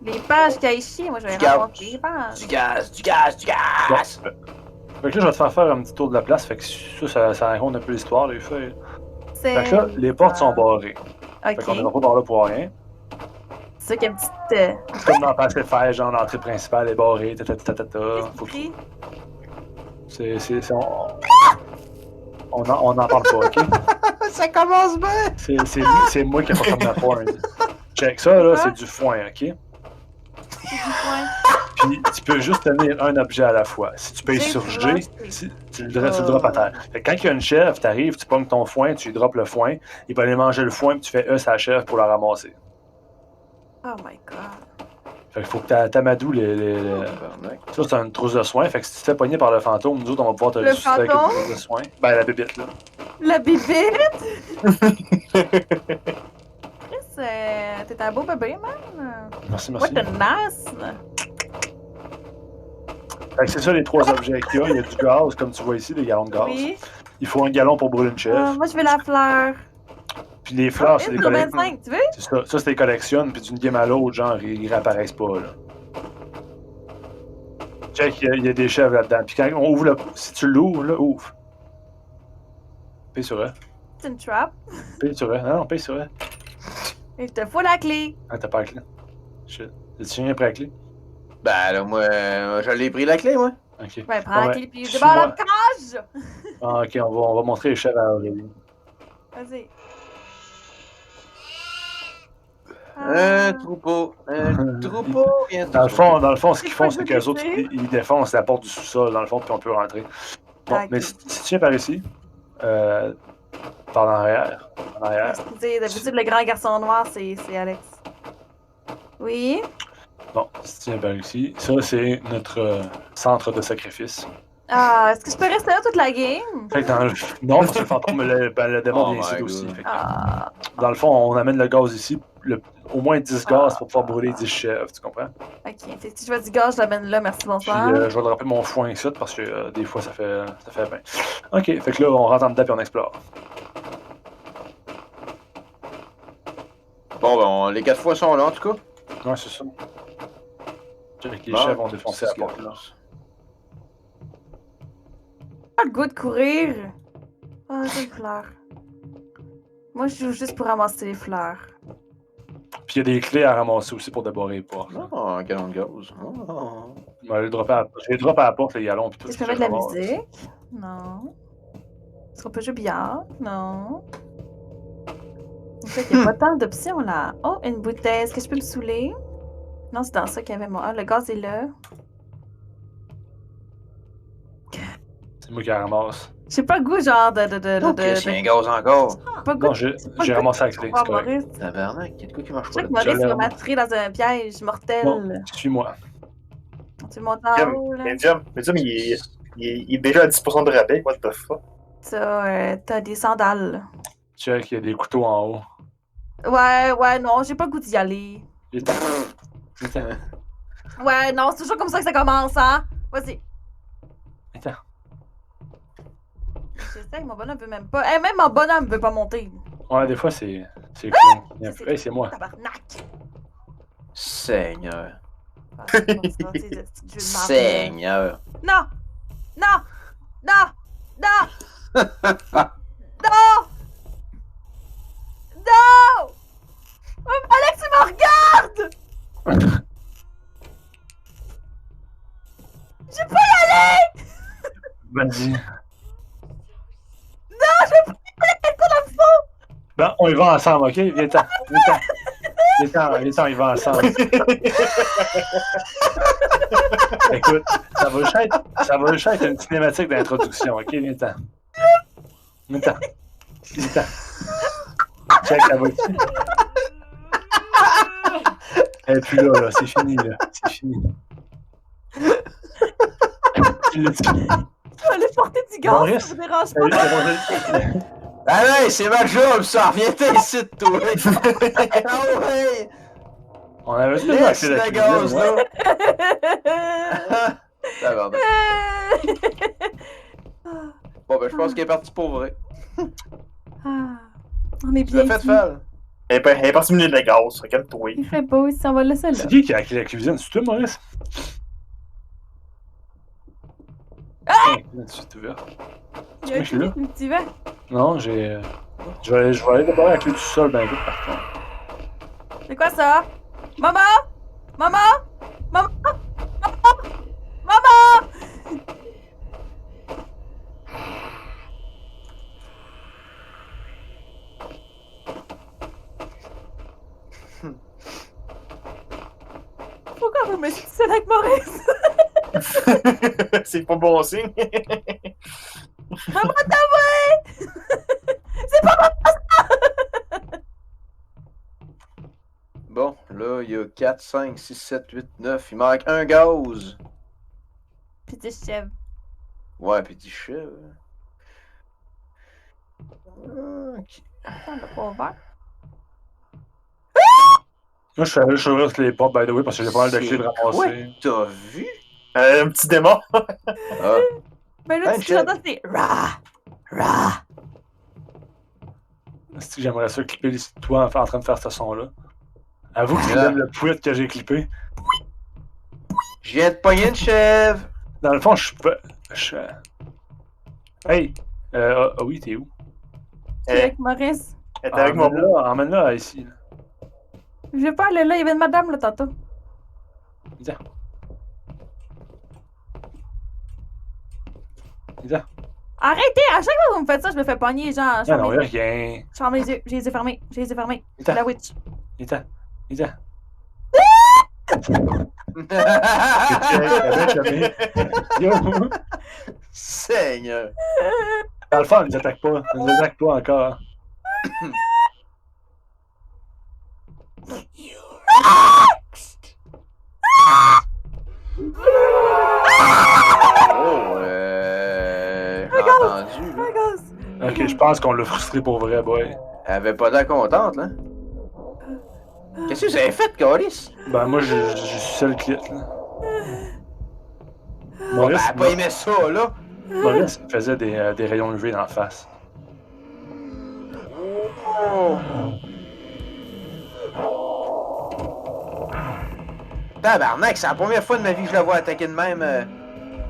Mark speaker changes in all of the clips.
Speaker 1: Les pages qui aillent chier, moi je vais
Speaker 2: Du gaz.
Speaker 1: ramasser les pages.
Speaker 2: Du gaz, du gaz, du gaz!
Speaker 3: Fait que là, je vais te faire un petit tour de la place. Fait que ça raconte un peu l'histoire, les feuilles. Fait que là, les portes sont barrées. Fait qu'on ira
Speaker 1: Ok.
Speaker 3: pas par là pour rien.
Speaker 1: C'est ça qu'il y a une petite.
Speaker 3: C'est comme dans Pacifier, genre l'entrée principale est barrée,
Speaker 1: Qu'est-ce
Speaker 3: Faut
Speaker 1: que
Speaker 3: que...
Speaker 1: tu
Speaker 3: on en parle pas, ok?
Speaker 2: Ça commence bien!
Speaker 3: C'est moi qui ai pas comme la pointe. Check ça, là, c'est du foin, ok?
Speaker 1: C'est du foin.
Speaker 3: Puis tu peux juste tenir un objet à la fois. Si tu payes
Speaker 1: J'ai
Speaker 3: sur
Speaker 1: du
Speaker 3: G,
Speaker 1: roche,
Speaker 3: tu le drops à terre. Fait que quand il y a une chèvre, t'arrives, tu pognes ton foin, tu lui drops le foin, il va aller manger le foin, puis tu fais sa chèvre pour la ramasser.
Speaker 1: Oh my god.
Speaker 3: Fait qu'il faut que t'amadoues Ça, c'est une trousse de soins. Fait que si tu te fais pogner par le fantôme, nous autres, on va pouvoir te
Speaker 1: Le
Speaker 3: ressusciter avec une
Speaker 1: fantôme?
Speaker 3: trousse de soins. Ben, la bébite, là.
Speaker 1: La bibite! Chris, t'es un beau bébé, man.
Speaker 3: Merci,
Speaker 1: What
Speaker 3: merci.
Speaker 1: the nice!
Speaker 3: Fait que c'est ça les trois objets qu'il y a. Il y a du gaz, comme tu vois ici, des gallons de gaz.
Speaker 1: Oui.
Speaker 3: Il faut un gallon pour brûler une chèvre.
Speaker 1: Moi je veux la fleur.
Speaker 3: Puis les fleurs, c'est
Speaker 1: Une
Speaker 3: des
Speaker 1: sur
Speaker 3: collections.
Speaker 1: 25, tu veux?
Speaker 3: C'est ça, ça c'est des collections, puis d'une game à l'autre, genre, ils réapparaissent pas, là. Check, il y a des chèvres là-dedans. Puis quand on ouvre si tu l'ouvres, là, ouvre. Paye sur eux.
Speaker 1: C'est une trap.
Speaker 3: Paye sur eux. Non, paye sur eux.
Speaker 1: Et je te fous la clé.
Speaker 3: Ah, t'as pas la clé. Shit. As-tu rien pris la clé?
Speaker 2: Ben là, moi, je l'ai pris la clé, moi.
Speaker 3: Ok.
Speaker 1: Ouais, prends
Speaker 3: Bon,
Speaker 1: la
Speaker 3: ben,
Speaker 1: clé puis
Speaker 3: suis-moi.
Speaker 1: débarre la cage!
Speaker 3: Ah, ok, on va montrer les chèvres à Aurélie.
Speaker 1: Vas-y.
Speaker 2: Un troupeau, un troupeau, viens
Speaker 3: Dans le fond, ce qu'ils font, c'est qu'eux autres, ils défoncent la porte du sous-sol, dans le fond, puis on peut rentrer. Bon,
Speaker 1: Ok.
Speaker 3: mais si tu viens par ici, par l'arrière, en arrière,
Speaker 1: Excusez, d'habitude, le grand garçon noir, c'est Alex. Oui?
Speaker 3: bon, si tu viens par ici, ça, c'est notre centre de sacrifice.
Speaker 1: Ah, est-ce que je peux rester là toute la game?
Speaker 3: Fait que non, parce que le fantôme, le démon
Speaker 2: Oh
Speaker 3: vient ici
Speaker 2: my
Speaker 3: aussi.
Speaker 2: God.
Speaker 3: Fait que,
Speaker 1: Ah.
Speaker 3: dans le fond, on amène le gaz ici, au moins 10 gaz pour pouvoir brûler 10 chèvres, tu comprends?
Speaker 1: Ok, fait que si je veux du gaz, je l'amène là, merci,
Speaker 3: Puis
Speaker 1: bonsoir.
Speaker 3: je vais dropper mon foin ici parce que des fois ça fait bien. Ok, fait que là on rentre en dedans puis on explore.
Speaker 2: Bon, ben, les 4 fois sont là, en tout cas.
Speaker 3: Ouais, c'est ça. Check, les
Speaker 2: Bon,
Speaker 3: chefs vont défoncer la
Speaker 2: c'est
Speaker 3: porte là.
Speaker 1: Pas le goût de courir. Ah, j'ai une fleur. Moi, je joue juste pour ramasser les fleurs.
Speaker 3: Puis il y a des clés à ramasser aussi pour débarrer les portes. Là.
Speaker 2: Oh, un gallon de gaz. Oh.
Speaker 3: Je vais les dropper à la porte, les galons puis tout.
Speaker 1: Est-ce que je peux mettre de la musique? Non. Est-ce qu'on peut jouer billard? Non. En fait, il n'y a pas tant d'options là. Oh, une bouteille. Est-ce que je peux me saouler? Non, c'est dans ça qu'il y avait moi. Ah, le gaz est là.
Speaker 3: C'est moi qui la ramasse.
Speaker 1: J'ai pas le goût, genre,
Speaker 2: Ok, c'est un gaz encore.
Speaker 1: Pas le goût
Speaker 3: Non,
Speaker 1: de-
Speaker 3: j'ai ramassé la clé,
Speaker 1: Oh,
Speaker 3: c'est correct.
Speaker 1: Maurice.
Speaker 2: Tabarnak, il y a de quoi qui marche
Speaker 1: Je
Speaker 2: pas
Speaker 1: sais que
Speaker 2: là.
Speaker 1: Maurice
Speaker 3: Je
Speaker 1: va
Speaker 3: l'ai-
Speaker 1: m'attirer dans un piège mortel.
Speaker 3: Bon, suis-moi.
Speaker 1: Tu montes en haut, là.
Speaker 4: Medium, il est déjà à 10% de rabais, what the fuck?
Speaker 1: T'as des sandales.
Speaker 3: Check, il y a des couteaux en haut.
Speaker 1: Ouais, non, j'ai pas le goût d'y aller.
Speaker 3: Il est-
Speaker 1: Ouais, non, c'est toujours comme ça que ça commence, hein? Vas-y.
Speaker 3: Attends.
Speaker 1: J'essaie, mon bonhomme veut même pas. Hey, même mon bonhomme veut pas monter.
Speaker 3: Ouais, des fois c'est cool. Hey, c'est moi.
Speaker 1: Tabarnak.
Speaker 2: Seigneur.
Speaker 1: Ah, c'est pas ça, c'est le petit jeu de marde.
Speaker 2: Seigneur.
Speaker 1: Non! Non! Non! Non! Non! Non! Alex, tu me regardes! Je peux y aller!
Speaker 3: Vas-y.
Speaker 1: Non, je peux y aller! Quel coup dans le fond!
Speaker 3: Ben, on y va ensemble, ok? Viens-t'en. Viens-t'en, il va ensemble. Écoute, ça va juste être une cinématique d'introduction, ok? Viens-t'en. Viens-t'en. Viens-t'en. Check, ça va ici. Et puis là, c'est fini, là. C'est fini. Tu l'as dit.
Speaker 1: Je vais aller porter du gaz,
Speaker 3: Maurice,
Speaker 1: ça vous dérange
Speaker 3: Salut,
Speaker 1: pas?
Speaker 3: c'est Rosel.
Speaker 2: Allez, c'est ma job, ça. Viens-t'en ici, toi. Ah ouais.
Speaker 3: On avait juste
Speaker 2: Laisse
Speaker 3: accès à la
Speaker 2: le
Speaker 3: cuisine,
Speaker 2: gaz,
Speaker 3: ouais.
Speaker 2: là. Tabarnak. Bon, ben, je pense qu'il est parti pour vrai.
Speaker 1: Ah, on est
Speaker 2: Tu l'as
Speaker 1: bien
Speaker 2: fait,
Speaker 1: ici.
Speaker 2: Fall.
Speaker 4: Elle est partie au milieu de la gaz, calme-toi.
Speaker 1: Il fait beau ici, on va le laisser là.
Speaker 3: C'est qui a la cuisine? C'est toi, Maurice? Ah! C'est ouvert.
Speaker 1: Il y a un
Speaker 3: je suis là.
Speaker 1: truc qui va.
Speaker 3: Non, j'ai. Je vais aller d'abord avec la clé du sol, ben vite, par contre.
Speaker 1: C'est quoi ça? Maman! Maman! Maman! Maman! Maman! Pourquoi vous me dites ça avec Maurice?
Speaker 4: C'est pas bon signe.
Speaker 1: Maman, t'as vrai! C'est pas moi!
Speaker 2: Bon, là, il y a 4, 5, 6, 7, 8, 9. Il manque un gaz.
Speaker 1: Petit chef.
Speaker 2: Ouais, petit chef. Ok.
Speaker 1: On l'a pas ouvert.
Speaker 3: Moi, je suis allé ouvrir toutes les portes, by the way, parce que j'ai pas mal de clés de
Speaker 2: C'est quoi
Speaker 3: ramasser.
Speaker 2: que t'as vu?
Speaker 4: Un petit démon.
Speaker 2: Ah,
Speaker 1: Ben là,
Speaker 2: Hein,
Speaker 1: tu
Speaker 2: chef?
Speaker 1: j'entends, c'est Ra! Ra!
Speaker 3: C'est que j'aimerais ça clipper toi en train de faire ce son-là. Avoue que tu
Speaker 2: Là.
Speaker 3: aimes le poulet que j'ai clippé.
Speaker 2: je viens de pogner une chèvre.
Speaker 3: Dans le fond, je suis pas. Hey! Ah oui, t'es où?
Speaker 1: C'est
Speaker 4: Elle
Speaker 1: avec Maurice.
Speaker 4: est avec moi.
Speaker 3: Emmène-la ici. Là.
Speaker 1: Je vais pas aller là, il y avait une madame là tantôt.
Speaker 3: Viens. Viens.
Speaker 1: Arrêtez! À chaque fois que vous me faites ça, je me fais pogner, genre. Je
Speaker 3: Ah non,
Speaker 1: ferme
Speaker 3: y'a
Speaker 1: les yeux.
Speaker 3: rien.
Speaker 1: Je ferme les yeux. J'ai les yeux fermés. J'ai les yeux fermés.
Speaker 3: Viens.
Speaker 1: C'est la witch.
Speaker 3: Viens. Viens. Yo!
Speaker 2: Seigneur.
Speaker 3: Dans le fond, elle nous attaque pas. Elle nous attaque pas encore.
Speaker 2: Oh, j'ai entendu. Là.
Speaker 1: Oh, gosse.
Speaker 3: Ok, je pense qu'on l'a frustré pour vrai, boy.
Speaker 2: Elle avait pas l'air contente, là. Qu'est-ce que vous avez fait, Caris?
Speaker 3: Ben, moi, je suis seul clit, là.
Speaker 2: Elle
Speaker 3: Maurice,
Speaker 2: a pas aimé ça, là.
Speaker 3: Maurice il faisait des rayons UV dans la face.
Speaker 2: Oh. Tabarnak, c'est la première fois de ma vie que je la vois attaquer de même.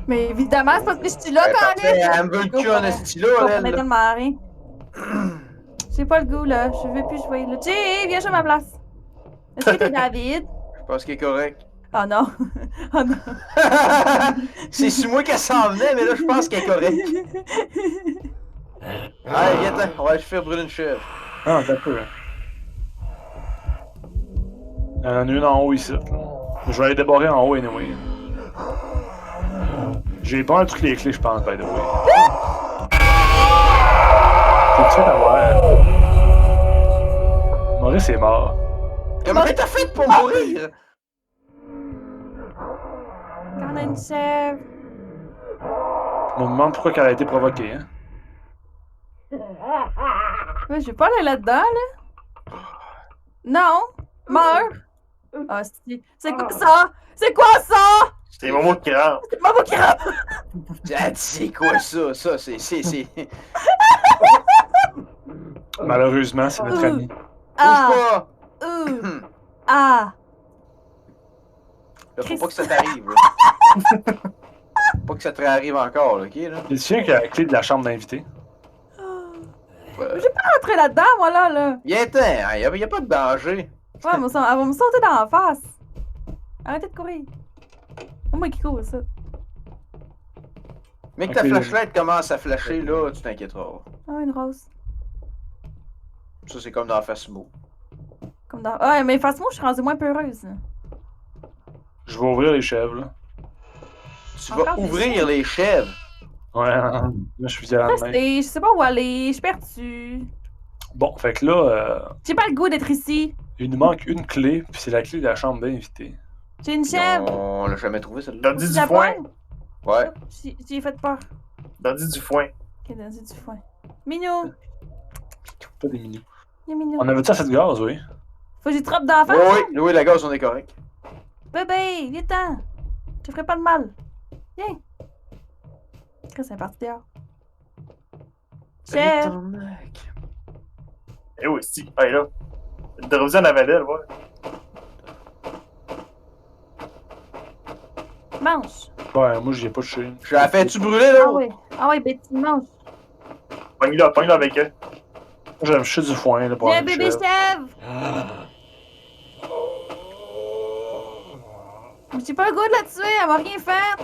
Speaker 1: Mais évidemment, c'est parce que je suis là quand même.
Speaker 2: Elle me veut le cul en esti là,
Speaker 1: Je
Speaker 2: elle.
Speaker 1: comprenais
Speaker 2: là.
Speaker 1: tellement rien. J'ai pas le goût, là. Je veux plus jouer, là. Jay, viens jouer à ma place. Est-ce que t'es David?
Speaker 2: Je pense qu'il est correct.
Speaker 1: Oh non. Oh non.
Speaker 2: C'est sur moi qu'elle s'en venait, mais là, je pense qu'elle est correcte. Allez, viens-t'en, on va aller faire brûler une chèvre.
Speaker 3: Ah, t'as peu. Hein. Il y en a une en haut ici. Là. Je vais aller débarrer en haut anyway. J'ai pas mal toutes les clés, je pense, by the way. T'es fait avoir. Maurice est mort.
Speaker 2: Comment t'as fait pour mourir?
Speaker 1: Quand on a une chèvre.
Speaker 3: Je me demande pourquoi elle a été provoquée. Hein.
Speaker 1: Ouais, je vais pas aller là-dedans, là. Non. Meurs. Ah, c'est quoi ça? C'est quoi ça?
Speaker 4: C'est Momo qui rentre.
Speaker 1: C'est Maman qui rentre.
Speaker 2: Ah, c'est quoi ça? Ça, c'est.
Speaker 3: Malheureusement, c'est notre ami.
Speaker 2: Bouge
Speaker 1: Ah.
Speaker 2: pas!
Speaker 1: Ah.
Speaker 2: Là, faut pas que ça t'arrive, là. Pas que ça te réarrive encore, là, ok, là?
Speaker 3: C'est le chien qui a la clé de la chambre d'invité.
Speaker 1: J'ai pas rentré là-dedans, moi, là.
Speaker 2: Viens-t'en, hein, y a pas de danger.
Speaker 1: Ouais, elle va me sauter dans la face. Arrêtez de courir. C'est moi qui cours, ça.
Speaker 2: Mais que ta
Speaker 3: Ok.
Speaker 2: flashlight commence à flasher, là, tu t'inquiéteras.
Speaker 1: Ah, une rose.
Speaker 2: Ça, c'est comme dans Fasmo.
Speaker 1: Comme dans... Ouais, mais face-moi, je suis rendue moins peureuse. là.
Speaker 3: Je vais ouvrir les chèvres, là.
Speaker 2: Tu
Speaker 1: Encore
Speaker 2: vas
Speaker 1: des
Speaker 2: ouvrir les chèvres.
Speaker 3: Ouais, là, je suis violent de même.
Speaker 1: Restez, je sais pas où aller, je suis perdue.
Speaker 3: Bon, fait que là,
Speaker 1: J'ai pas le goût d'être ici.
Speaker 3: il nous manque une clé, puis c'est la clé de la chambre d'invité.
Speaker 1: J'ai une chèvre.
Speaker 2: On l'a jamais trouvé, celle-là.
Speaker 4: Donne-y
Speaker 1: Tu
Speaker 4: du
Speaker 1: la
Speaker 4: foin.
Speaker 1: pogne?
Speaker 2: Ouais.
Speaker 1: J'ai fait peur.
Speaker 4: Donne-y du foin.
Speaker 1: Ok, donne-y du foin. Mignon.
Speaker 3: Pas des minous.
Speaker 1: Il est mignon.
Speaker 3: On avait-tu assez de gaz, oui?
Speaker 1: Faut que j'y troppe dans la face.
Speaker 2: Oui, oui, la gaz, on est correct.
Speaker 1: Bébé, viens-t'en. Je te ferai pas de mal. Viens. Chris, c'est parti dehors. Chef.
Speaker 2: Tabarnak.
Speaker 4: Eh oui, si. Ah, elle est là. Drop-y en avant d'elle, ouais.
Speaker 1: Mange.
Speaker 3: Ouais, moi, j'y ai pas touché.
Speaker 2: Je la fais-tu brûler,
Speaker 1: Ah
Speaker 2: là?
Speaker 1: ouais. Ah ouais, Betty, mange.
Speaker 4: Pogne-la avec elle.
Speaker 3: Moi, j'aime toucher du foin, là, pour
Speaker 1: Viens,
Speaker 3: avoir une
Speaker 1: bébé
Speaker 3: chèvre.
Speaker 1: chèvre! Mais j'ai pas le goût de la tuer, elle m'a rien fait!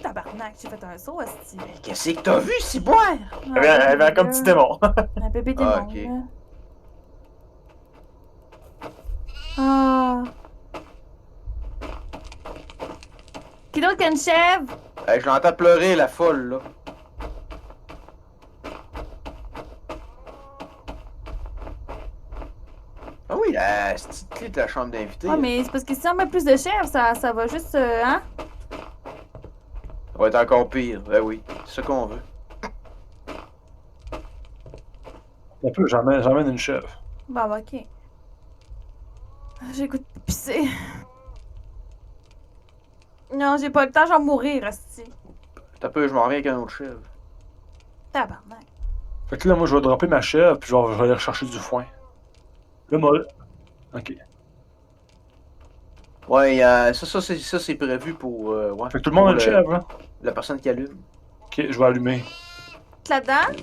Speaker 1: Tabarnak, j'ai fait un saut, hostie.
Speaker 2: Qu'est-ce que t'as vu, si boire?
Speaker 4: Elle avait comme petit démon.
Speaker 1: Un bébé démon,
Speaker 2: Ah, ok.
Speaker 1: là. Ah. Qui d'autre qu'une chèvre?
Speaker 2: Je l'entends pleurer, la folle, là. Ah oui, la petite clé de la chambre d'invité.
Speaker 1: Ah, mais c'est parce que si on met plus de chèvres, ça va juste, hein?
Speaker 2: Ça va être encore pire. Ben oui, c'est ça qu'on veut.
Speaker 3: Un peu, j'emmène une chèvre.
Speaker 1: Bon, bah, ok. J'ai le goût de pisser. Non, j'ai pas le temps, j'en mourir, hostie.
Speaker 2: T'as peu, je m'en reviens avec un autre chèvre.
Speaker 1: Tabarnak.
Speaker 3: Fait que là, moi, je vais dropper ma chèvre, puis je vais aller rechercher du foin. Là, moi. Ok.
Speaker 2: Ouais, ça c'est prévu pour. Ouais,
Speaker 3: Fait que tout le monde a une chèvre, hein?
Speaker 2: la personne qui allume.
Speaker 3: Ok, je vais allumer.
Speaker 1: Là-dedans?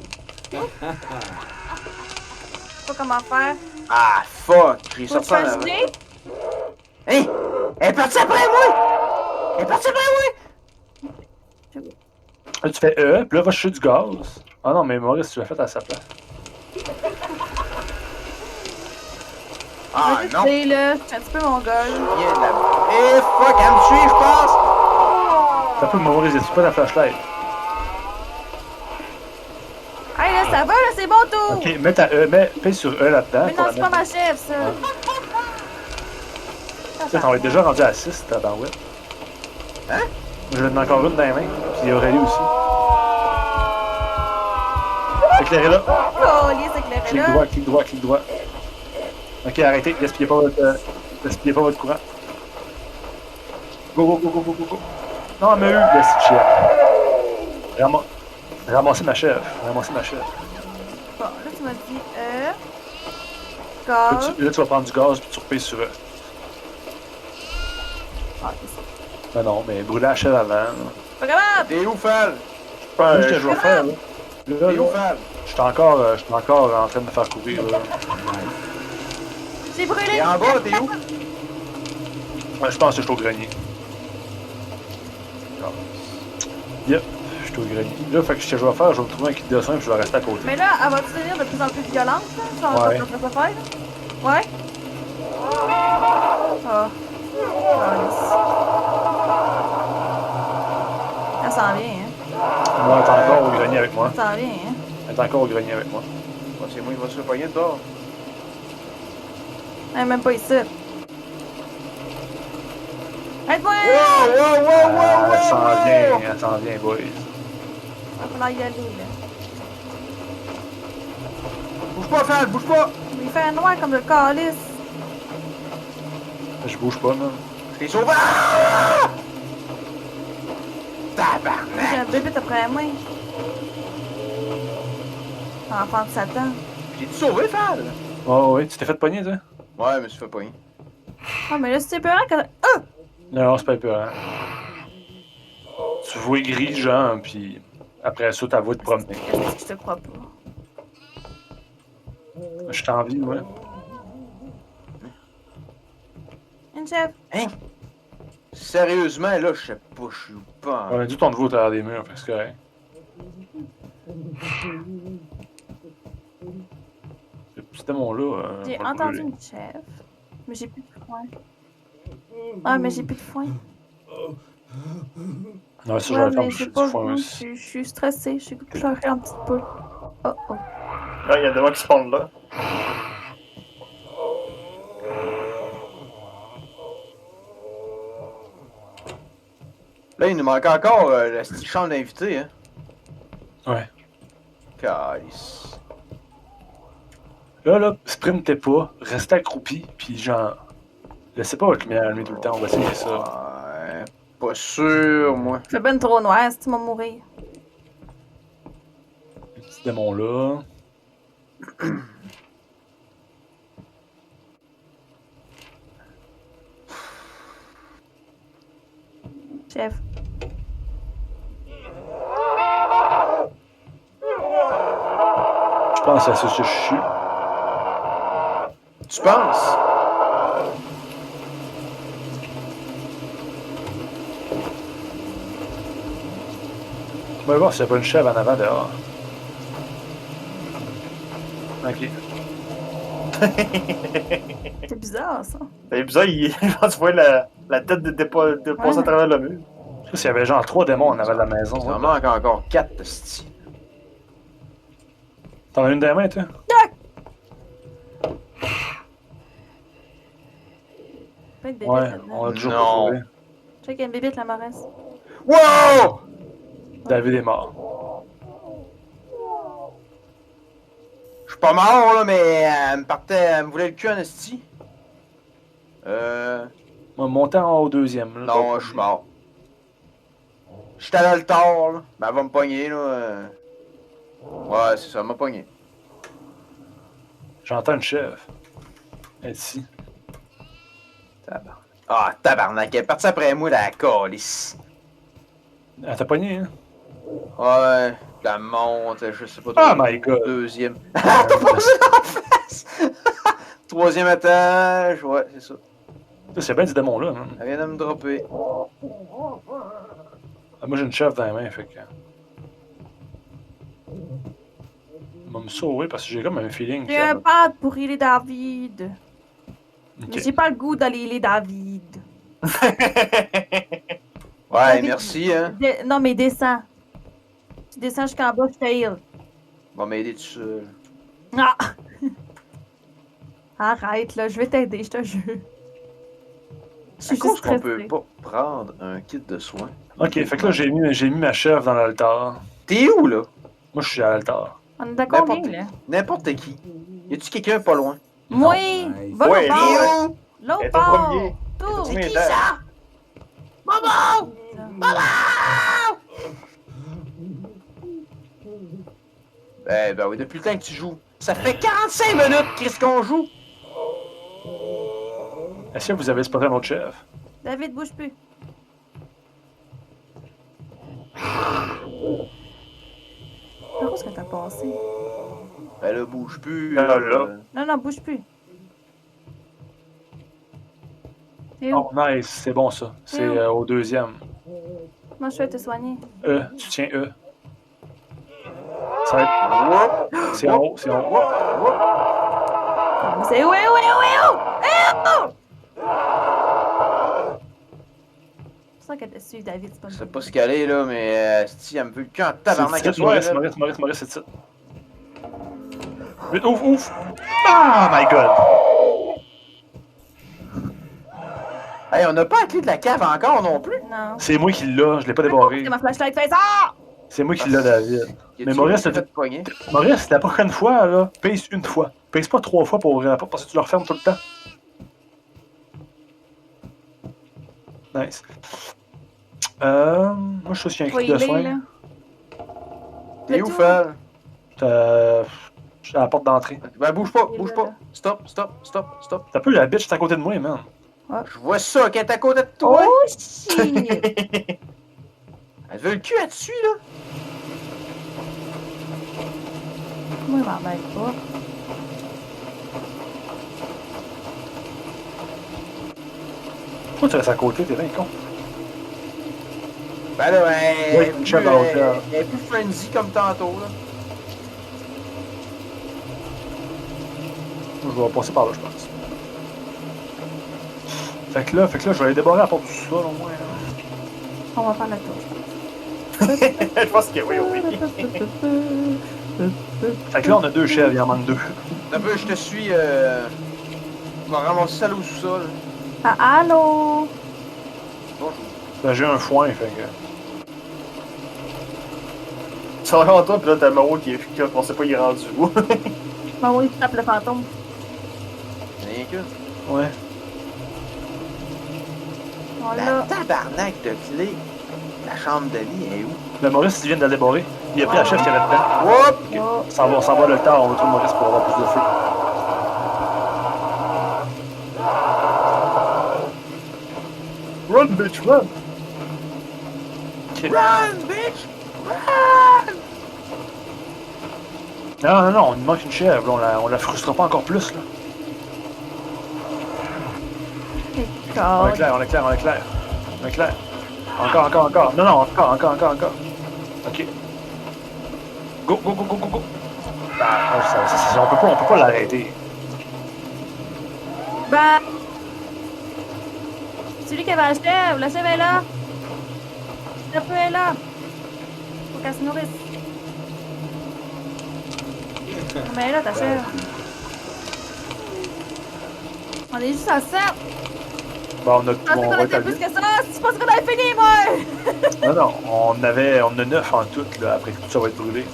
Speaker 1: Je sais pas comment faire.
Speaker 2: Ah, fuck! J'ai
Speaker 1: Faut que
Speaker 2: sorti
Speaker 1: tu
Speaker 2: en
Speaker 1: fasses
Speaker 2: avant.
Speaker 1: geler?
Speaker 2: Hey! Elle est partie après moi! Elle est partie après moi!
Speaker 3: Là, tu fais puis là, va chercher du gaz. Ah non, mais Maurice, tu l'as fait à sa place.
Speaker 2: Ah
Speaker 1: Vas-y,
Speaker 2: non!
Speaker 1: geler, là. Je suis un petit peu mongol.
Speaker 2: Viens de la. Eh fuck, elle me suit, je pense!
Speaker 3: T'as peu, Maurice, y'a-tu pas la flashlight?
Speaker 1: Hey, là, ça va, là, c'est bon tout!
Speaker 3: Ok, paye sur là-dedans.
Speaker 1: Mais
Speaker 3: pour
Speaker 1: non,
Speaker 3: la
Speaker 1: c'est pas
Speaker 3: mettre.
Speaker 1: ma chèvre, ça.
Speaker 3: Tu sais, t'en es déjà rendu à 6, tabarouette.
Speaker 2: Hein?
Speaker 3: Je vais en encore une dans les mains, puis Aurélie aussi. Éclairez-là.
Speaker 1: Oh, lisse éclairé
Speaker 3: Clic
Speaker 1: là.
Speaker 3: droit, clic droit, clic droit. Ok, arrêtez, gaspillez pas votre courant. Go, go, go, go, go, go, go. Non, mais la petite chèvre. Ramassez ma chèvre. Ramassez ma chèvre.
Speaker 1: Bon, là, tu m'as dit,
Speaker 3: Là,
Speaker 1: gaz.
Speaker 3: tu vas prendre du gaz, puis tu repayes sur eux.
Speaker 1: Ah, c'est ça.
Speaker 3: Ben non, mais brûler la chèvre avant. Là.
Speaker 1: Pas grave!
Speaker 2: T'es où, Fal?
Speaker 3: Moi, je vais faire, là. Là,
Speaker 2: T'es où,
Speaker 3: là,
Speaker 2: Fal?
Speaker 3: je suis encore en train de me faire courir, là.
Speaker 1: J'ai brûlé!
Speaker 2: T'es en bas, t'es où?
Speaker 3: Ouais, je pense que je suis au grenier. Yep, je suis au grenier. Là, fait que ce que je vais faire, je vais me trouver un kit de soin, puis je vais rester à côté.
Speaker 1: Mais là, elle va devenir de plus en plus violente, là? Genre,
Speaker 3: Ouais.
Speaker 1: ça va faire? Ouais? Ah. Elle s'en vient, hein?
Speaker 3: Moi, elle est encore au grenier avec moi.
Speaker 1: Elle s'en vient, hein?
Speaker 3: Elle est encore au grenier avec moi.
Speaker 2: Ouais, c'est moi qui va se faire pogner de bord.
Speaker 1: Elle est même pas ici. Aide-moi!
Speaker 2: Wow, wow, wow, wow,
Speaker 3: Elle s'en vient, boys.
Speaker 1: Il va falloir y aller, là.
Speaker 2: Bouge pas, Fal, bouge pas!
Speaker 1: Il fait un noir comme le calice.
Speaker 3: Je bouge pas, man.
Speaker 2: Je t'ai sauvé! Ah!
Speaker 1: J'ai
Speaker 2: Tabarnak!
Speaker 1: un bébé après moi. Enfant de Satan.
Speaker 2: J'ai-tu sauvé, Fal?
Speaker 3: Oh, oui, tu t'es fait pogner, toi?
Speaker 2: Ouais, je me suis fait pogner.
Speaker 1: Ah, mais là, c'est peurant quand. Ah!
Speaker 3: Non, c'est pas épeurant. Tu vois gris, genre, puis après ça, ta voix te promener.
Speaker 1: Qu'est-ce que je te crois pas?
Speaker 3: Je t'envie, ouais.
Speaker 1: Une chef.
Speaker 2: Hein? Sérieusement, là, je sais pas, je suis pas.
Speaker 3: On a dû ton niveau au travers des murs, fait que c'est correct. Ce petit démon-là.
Speaker 1: J'ai
Speaker 3: on va le
Speaker 1: entendu
Speaker 3: brûler.
Speaker 1: une chef. Mais j'ai plus de foin. Ah, mais j'ai plus de foin.
Speaker 3: Ouais, ça, je
Speaker 1: Ouais,
Speaker 3: vais le faire
Speaker 1: mais
Speaker 3: boucher
Speaker 1: j'ai
Speaker 3: du
Speaker 1: pas le
Speaker 3: foin
Speaker 1: goût.
Speaker 3: aussi.
Speaker 1: Je suis stressée. J'ai goût de pleurer en petite boule. Oh oh.
Speaker 4: Là, il y a des gens qui spawnent là.
Speaker 2: Là, il nous manque encore la petite chambre d'invité, hein.
Speaker 3: Ouais.
Speaker 2: Calice.
Speaker 3: Là, sprintez pas, restez accroupi, puis genre. Laissez pas votre lumière allumée tout le temps, on va essayer ça.
Speaker 2: Ouais, pas sûr, moi.
Speaker 1: Il fait ben trop noir si tu vas mourir.
Speaker 3: Le petit démon-là.
Speaker 1: chef.
Speaker 3: Je pense à ça, je suis.
Speaker 2: Tu penses?
Speaker 3: On va voir s'il n'y a pas une chèvre en avant dehors. Ok.
Speaker 1: C'est bizarre, ça.
Speaker 4: C'est bizarre, quand tu vois la tête de passer à travers le mur.
Speaker 3: Je sais s'il y avait genre 3 démons en avant de la maison.
Speaker 2: Il en manque encore 4, sti.
Speaker 3: T'en as une des mains, toi?
Speaker 1: Pas de bébé
Speaker 3: Ouais,
Speaker 1: là-dedans.
Speaker 3: on l'a toujours
Speaker 2: Non.
Speaker 3: pas trouvé.
Speaker 1: Check, il y a une bébite, la maresse.
Speaker 2: Wow!
Speaker 3: David est mort.
Speaker 2: Je suis pas mort, là, mais elle me voulait le cul en esti.
Speaker 3: Moi, monter en haut au deuxième. Là,
Speaker 2: Non, je suis mort. J'étais à l'altar, là. Ben, elle va me pogner, là. Ouais, c'est ça, elle m'a pogné.
Speaker 3: J'entends une chèvre. Elle est ici.
Speaker 2: Tabarnak. Ah, tabarnak, elle est partie après moi, la calice.
Speaker 3: Elle t'a pogné, hein?
Speaker 2: Ouais, la monte, je sais pas.
Speaker 3: Oh my god!
Speaker 2: Deuxième. Ah, t'as passé en face! Troisième étage, ouais, c'est ça.
Speaker 3: Ça, c'est bien du démon là, hein?
Speaker 2: Elle vient de me dropper.
Speaker 3: Ah, moi, j'ai une chèvre dans les mains, fait que. Il va me sauver parce que j'ai comme un feeling
Speaker 1: J'ai un
Speaker 3: que.
Speaker 1: pad pour healer David. Mais
Speaker 3: Ok.
Speaker 1: j'ai pas le goût d'aller healer David.
Speaker 2: Ouais,
Speaker 1: David,
Speaker 2: merci, hein.
Speaker 1: Non, mais descends. Tu descends jusqu'en bas, je te heal.
Speaker 2: Va m'aider tout seul.
Speaker 1: Ah! Arrête, là, je vais t'aider, je te jure. Je
Speaker 2: À
Speaker 1: suis
Speaker 2: cause
Speaker 1: juste
Speaker 2: qu'on peut
Speaker 1: stressée.
Speaker 2: pas prendre un kit de soins.
Speaker 3: Ok, fait que là, j'ai mis ma chèvre dans l'altar.
Speaker 2: T'es où, là?
Speaker 3: Moi, je suis à l'altar.
Speaker 1: On est à combien,
Speaker 2: N'importe
Speaker 1: là?
Speaker 2: N'importe qui. Y a-tu quelqu'un pas loin?
Speaker 1: Moi!
Speaker 5: Nice.
Speaker 1: Va
Speaker 4: Ouais,
Speaker 1: l'autre
Speaker 4: lui,
Speaker 1: bord!
Speaker 2: où?
Speaker 1: L'autre
Speaker 4: Elle est au
Speaker 1: bord!
Speaker 4: premier.
Speaker 1: Tourne!
Speaker 4: C'est qui,
Speaker 2: ça? Maman! Ben oui, depuis le temps que tu joues. Ça fait 45 minutes, qu'est-ce qu'on joue?
Speaker 3: Est-ce que vous avez spoté un autre chèvre?
Speaker 1: David, bouge plus. Par où est-ce que t'as passé?
Speaker 2: Ben là, bouge plus.
Speaker 3: Là.
Speaker 1: Non, non, bouge plus. T'es où?
Speaker 3: Oh, nice, c'est bon ça. C'est au deuxième.
Speaker 1: Moi, je vais te soigner.
Speaker 3: E, tu tiens E. Ça va être. C'est en haut, c'est en haut.
Speaker 1: Ah, c'est où, où, où, où? C'est ça qu'elle te suit, David, c'est pas
Speaker 2: Je sais
Speaker 1: bon.
Speaker 2: pas ce qu'elle est, là, mais si elle me veut le cul en
Speaker 3: C'est
Speaker 2: tabarnak à
Speaker 3: ici,
Speaker 2: soir,
Speaker 3: Maurice,
Speaker 2: là.
Speaker 3: Maurice, c'est ça. Vite, ouf, ouf! Ah, my god!
Speaker 2: Hey, on n'a pas la clé de la cave encore non plus.
Speaker 1: Non.
Speaker 3: C'est moi qui l'ai, je l'ai pas débarré.
Speaker 1: C'est ma flashlight fait ça!
Speaker 3: C'est moi qui l'ai, David.
Speaker 2: Y a-tu
Speaker 3: Maurice,
Speaker 2: quelqu'un
Speaker 3: t'as
Speaker 2: qui fait pogner?
Speaker 3: Maurice, la prochaine fois, là, pèse une fois. Pèse pas 3 fois pour ouvrir la porte parce que tu le refermes tout le temps. Nice. Moi, je suis qu'il y a un
Speaker 1: Faut
Speaker 3: clic de
Speaker 1: healer,
Speaker 3: soin.
Speaker 1: là.
Speaker 2: T'es
Speaker 1: Le
Speaker 2: où,
Speaker 1: tout.
Speaker 2: Fel?
Speaker 3: Je suis à la porte d'entrée.
Speaker 2: Ben bouge pas,
Speaker 1: Il est
Speaker 2: bouge
Speaker 1: là,
Speaker 2: pas.
Speaker 1: là.
Speaker 2: Stop, stop, stop, stop.
Speaker 3: T'as peu la bitch est à côté de moi, man.
Speaker 2: Je vois ça, qu'elle est à côté de toi.
Speaker 1: Oh shit!
Speaker 2: Elle veut le cul, elle te suit, là.
Speaker 1: Moi, je m'en mêle pas.
Speaker 3: Pourquoi tu restes à côté, t'es bien con?
Speaker 2: Ben là, elle
Speaker 3: Oui,
Speaker 2: est
Speaker 3: une
Speaker 2: plus,
Speaker 3: chef dans l'hôtel.
Speaker 2: elle est plus frenzy comme tantôt, là.
Speaker 3: Je vais passer par là, je pense. Fait que là, je vais aller débarrer la porte du sol au moins. Là.
Speaker 1: On va faire la tour, je pense.
Speaker 4: Je pense que oui, oui.
Speaker 3: Fait que là, on a 2 chèvres, il en manque 2.
Speaker 2: Un peu, je te suis, je vais ramasser ça là au sous-sol.
Speaker 1: Ah, allô?
Speaker 2: Bonjour.
Speaker 3: Ben, j'ai un foin, fait que.
Speaker 4: Tu regardes toi, pis là, t'as Maro qui on sait pas il est rendu où.
Speaker 1: Bon, oui, tu tapes le fantôme.
Speaker 2: Rien que.
Speaker 3: Ouais.
Speaker 1: On
Speaker 2: La
Speaker 1: l'a.
Speaker 2: tabarnak de clé. La chambre de lit est où?
Speaker 3: Le Maurice, il vient de la débarrer. Il a pris la chèvre qu'il y avait dedans.
Speaker 2: Whoop!
Speaker 1: Oh.
Speaker 3: On s'en va le temps, on retourne Maurice pour avoir plus de feu.
Speaker 4: Run, bitch, run!
Speaker 3: Ok.
Speaker 2: Run, bitch!
Speaker 3: Non, non, non, on nous manque une chèvre, là, on la frustrera pas encore plus, là. On est
Speaker 1: Écart.
Speaker 3: clair, on est clair, on est clair. On est clair. Encore, encore, encore. Non, non, encore, encore, encore, encore. Ok. Go, go, go, go, go, go. Ah, on peut pas l'arrêter.
Speaker 1: Bah! C'est lui qui avait la chèvre est là! La peu est là! Faut qu'elle se nourrisse. Mais elle est là, ta chèvre. On est juste à 7!
Speaker 3: Bon, on a
Speaker 1: Je pensais
Speaker 3: on
Speaker 1: qu'on
Speaker 3: va
Speaker 1: était plus
Speaker 3: établir.
Speaker 1: que ça! Je pensais qu'on avait fini, moi!
Speaker 3: Non, non, on a 9 en tout, là, après que tout ça va être brûlé.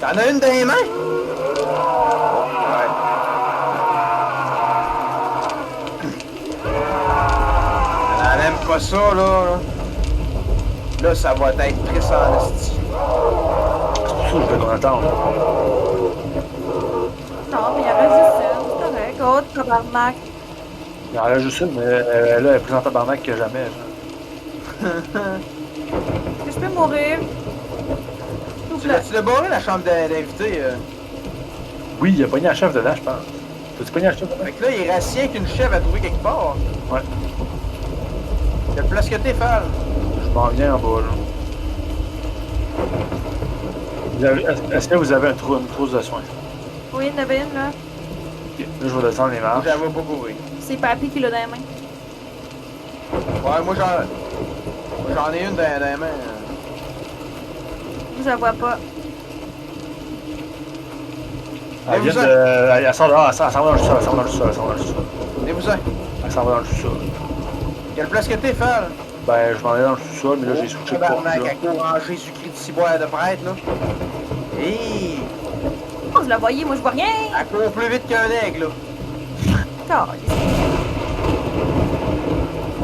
Speaker 2: T'en as une dans les mains? Ouais. Elle aime pas ça, là. Là, ça va être triste en esti.
Speaker 3: C'est pour ça que je veux qu'on attende.
Speaker 1: Non, mais il y avait juste ça. C'est correct. Autre tabarnak.
Speaker 3: Il y en a juste une, mais là, elle est plus en tabarnak que jamais.
Speaker 1: Est-ce que je peux mourir? S'il vous plaît.
Speaker 2: Tu l'as barré, la chambre d'invité?
Speaker 3: Oui, il y a pogné la chef dedans, je pense. T'as-tu pogné la chef dedans?
Speaker 2: Fait que là, il reste rien qu'une chèvre à trouver quelque part.
Speaker 3: Ouais.
Speaker 2: Quelle place que t'es, Fall?
Speaker 3: Je m'en viens en bas, là. Est-ce que vous avez une trousse de soins?
Speaker 1: Oui, il y en avait une, là.
Speaker 3: Ok, là, je vais descendre les marches.
Speaker 2: J'en vois pas courir.
Speaker 1: C'est Papy qui l'a dans les mains.
Speaker 2: Ouais, moi j'en ai une dans les mains.
Speaker 1: Je la vois pas.
Speaker 3: Elle vient
Speaker 2: vous-en.
Speaker 3: de... Elle s'en va, elle s'en va dans le sol, elle s'en va dans le sol, elle s'en va dans le sol.
Speaker 2: Venez-vous-en.
Speaker 3: Elle s'en va dans le sous-sol.
Speaker 2: Quelle place que t'es, Fall?
Speaker 3: Ben, je m'en vais dans le sous-sol, mais là, j'ai switché de porte,
Speaker 2: Tabarnak,
Speaker 3: là.
Speaker 2: à court en Jésus-Christ de ciboire de prêtre, là. Hé!
Speaker 1: Oh, je la voyais, moi je vois rien!
Speaker 2: Elle court plus vite qu'un aigle, là.
Speaker 1: Calisse.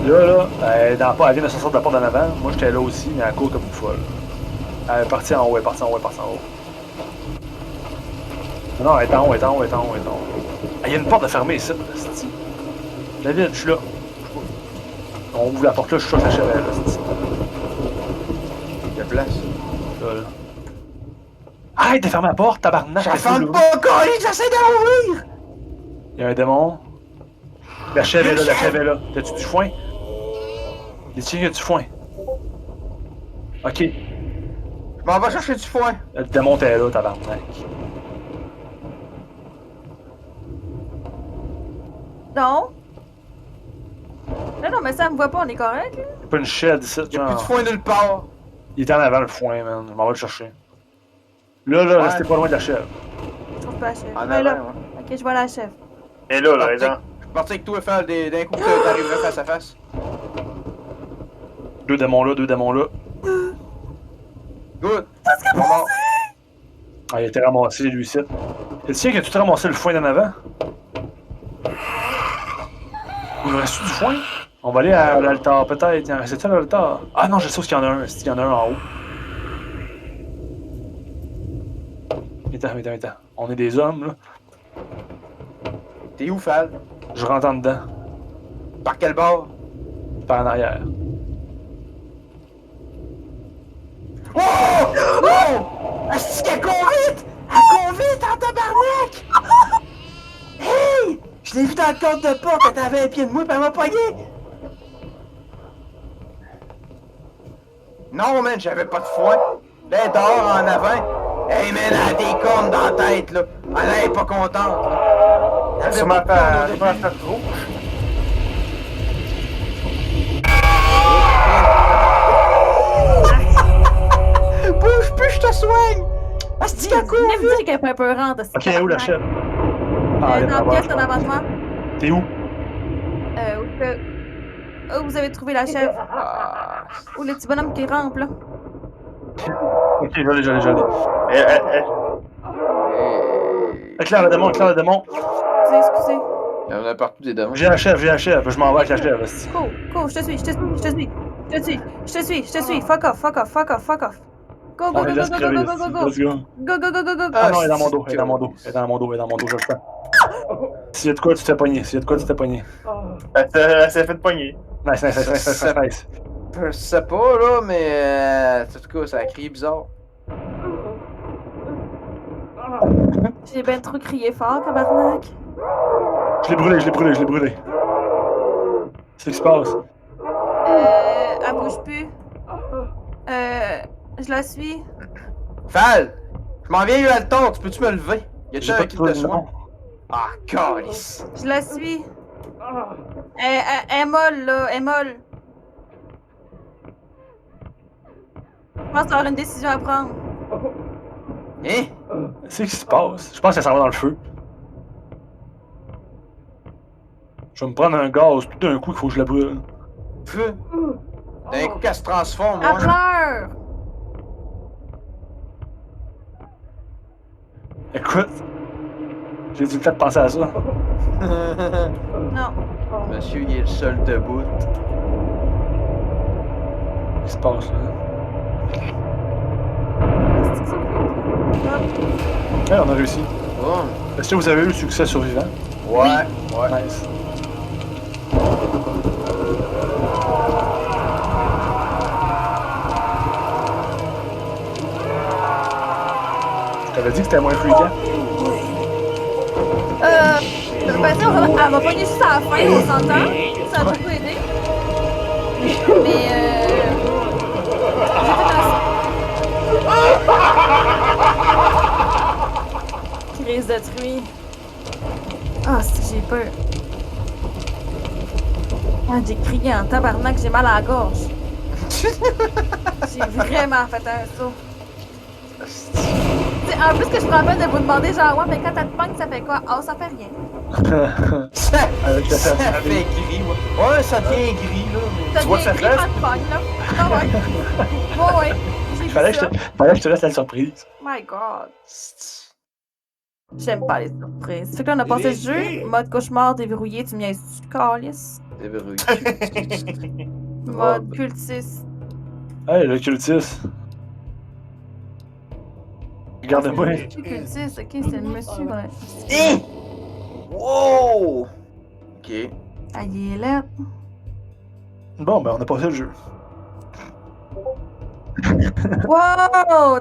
Speaker 3: Là, elle vient de sortir de la porte d'en avant. Moi, j'étais là aussi, mais elle court comme une folle. Elle est partie en haut, elle est partie en haut, elle est partie en haut. Non, elle est en haut, elle est en haut, elle est en haut, elle est en haut. Ah, il y a une porte à fermer ici. c'est-tu. David, je suis là. On ouvre la porte là, je suis sûr que la chèvre est là. c'est-tu.
Speaker 2: Quelle place?
Speaker 3: Là. Arrête de fermer la porte, tabarnak!
Speaker 2: Je
Speaker 3: qu'est-ce que
Speaker 2: ferme
Speaker 3: tu
Speaker 2: pas, Colis, j'essaie d'ouvrir!
Speaker 3: Il y a un démon. La chèvre est là, la chèvre est là. T'as-tu du foin? Ici, il y a du foin. Ok.
Speaker 2: Je m'en vais chercher du foin.
Speaker 3: Le démon t'es là, tabarnak.
Speaker 1: Non? Non, mais ça me voit pas, on est correct, là?
Speaker 3: Y'a pas une shed ici,
Speaker 2: Y'a plus de
Speaker 3: genre.
Speaker 2: foin nulle part.
Speaker 3: Il est en avant le foin, man. Je m'en vais le chercher. Là,
Speaker 2: Ouais.
Speaker 3: restez pas loin de la chèvre.
Speaker 1: Je trouve pas la chèvre.
Speaker 2: En
Speaker 1: Ouais, là.
Speaker 2: avant, ouais.
Speaker 1: Ok, je vois la chèvre.
Speaker 4: Et là,
Speaker 2: Je
Speaker 4: raison.
Speaker 2: suis parti avec toi, Fall, d'un coup que t'arriverais face à face.
Speaker 3: Deux démons là, deux démons là.
Speaker 2: Good. Ils sont morts.
Speaker 3: Ah, il a été ramassé, lui, ici. T'es sûr que tu t'es ramassé le foin d'en avant? Il nous reste du foin? On va aller à l'altar, peut-être. Il en reste à l'altar? Ah non, je sais où il y en a un. Il y en a un en haut. Attends. On est des hommes, là.
Speaker 2: T'es où, Fall?
Speaker 3: Je rentre en dedans.
Speaker 2: Par quel bord?
Speaker 3: Par en arrière.
Speaker 2: Oh! Oh! Est-ce qu'elle court vite? Elle court vite en tabarnak! Hey! Je l'ai vu dans le cadre de porte, elle avait un pied de moi, pis elle m'a pogné! Non, man, j'avais pas de foin. Là, elle dort en avant. Hey, man, elle a des cornes dans la tête, là. Elle est pas contente, là. Elle avait
Speaker 4: Sûrement
Speaker 2: pas de cornes au
Speaker 4: pas
Speaker 2: début.
Speaker 4: faire trop.
Speaker 2: Bouge plus, je te soigne! Asti qu'elle court!
Speaker 1: J'ai vu qu'elle est pas peurante.
Speaker 3: Ok, où la chèvre? Ah, elle est
Speaker 1: Dans
Speaker 3: en
Speaker 1: la pièce,
Speaker 3: bas.
Speaker 1: en avant de moi.
Speaker 3: T'es où?
Speaker 1: Où vous avez trouvé la chèvre?
Speaker 2: Ah,
Speaker 1: Où le petit bonhomme qui rampe, là?
Speaker 3: Ok, je l'ai.
Speaker 2: hey.
Speaker 3: Éclaire le démon, éclaire le démon.
Speaker 1: Excusez.
Speaker 2: Il y en a partout des démons.
Speaker 3: J'ai la chèvre. Je m'en vais avec la chèvre. esti.
Speaker 1: Cours, je te suis. Fuck off. Go.
Speaker 3: On les laisse crever. Let's go.
Speaker 1: Go.
Speaker 3: Ah non, elle est dans mon dos, elle est dans mon dos, je le sens. S'il y a de quoi, tu te fais pogner.
Speaker 4: Elle s'est fait pogner.
Speaker 3: Nice, nice, nice, nice, nice, nice.
Speaker 2: Je sais pas, là, mais. En tout cas, ça a crié bizarre.
Speaker 1: J'ai bien trop crié fort, tabarnak.
Speaker 3: Je l'ai brûlé, je l'ai brûlé, je l'ai brûlé. C'est ce qui se passe.
Speaker 1: Elle bouge plus. Je la suis.
Speaker 2: Val! Je m'en viens, eu à le temps, tu peux-tu me lever? Y
Speaker 3: J'ai
Speaker 2: a-tu
Speaker 3: pas
Speaker 2: un
Speaker 3: de
Speaker 2: kit
Speaker 3: toi,
Speaker 2: de soin?
Speaker 3: non.
Speaker 2: Ah, calice!
Speaker 1: Je la suis. Elle est molle, là. Elle est molle. Je pense avoir une décision à prendre.
Speaker 2: Hein?
Speaker 3: C'est ce qui se passe. Je pense qu'elle s'en va dans le feu. Je vais me prendre un gaz tout d'un coup qu'il faut que je la brûle.
Speaker 2: Feu! D'un coup qu'elle se transforme,
Speaker 1: Elle
Speaker 2: moi.
Speaker 1: pleure.
Speaker 3: Écoute, j'ai dû peut-être penser à ça.
Speaker 1: Non.
Speaker 2: Monsieur, il est le seul debout.
Speaker 3: Qu'est-ce qui se passe là?
Speaker 1: C'est que c'est creepy. Hop.
Speaker 3: Ouais, on a réussi.
Speaker 2: Bon.
Speaker 3: Est-ce que vous avez eu le succès survivant?
Speaker 2: Ouais, ouais.
Speaker 3: Nice. Je t'avais dit que c'était moins fréquent.
Speaker 1: Ben, tu sais, elle m'a pogné juste à la fin, on s'entend. Ça a beaucoup aidé. Mais, crise de truie. Ah, si j'ai peur. Ah, j'ai crié en tabarnak, j'ai mal à la gorge. J'ai vraiment fait un saut. T'sais, en plus que je me rappelle de vous demander genre ouais mais quand t'as te pogne ça fait quoi? Oh ça fait rien.
Speaker 3: Avec la
Speaker 2: Ça
Speaker 3: tête.
Speaker 2: fait gris, ouais. Ouais, ça devient gris, là. Mais...
Speaker 1: Ça
Speaker 3: Tu vois
Speaker 1: devient
Speaker 3: que ça
Speaker 1: gris
Speaker 3: reste?
Speaker 1: quand tu pognes là. Ah ouais. Ouais ouais. J'ai vu
Speaker 3: Fallait que,
Speaker 1: ça.
Speaker 3: fallait que je te laisse la surprise.
Speaker 1: My god. J'aime pas les surprises. Fait que là on a passé le jeu. Mode cauchemar déverrouillé, tu me niaises-tu, calice?
Speaker 2: Déverrouillé.
Speaker 1: Mode cultiste.
Speaker 3: Hey, le cultiste. Regardez-moi.
Speaker 1: Ah, c'est le cultiste, ok, c'est le monsieur, ouais.
Speaker 2: Hein? Wow! Ok.
Speaker 1: Ah, il est là.
Speaker 3: Bon, ben on a passé le jeu.
Speaker 1: Wow!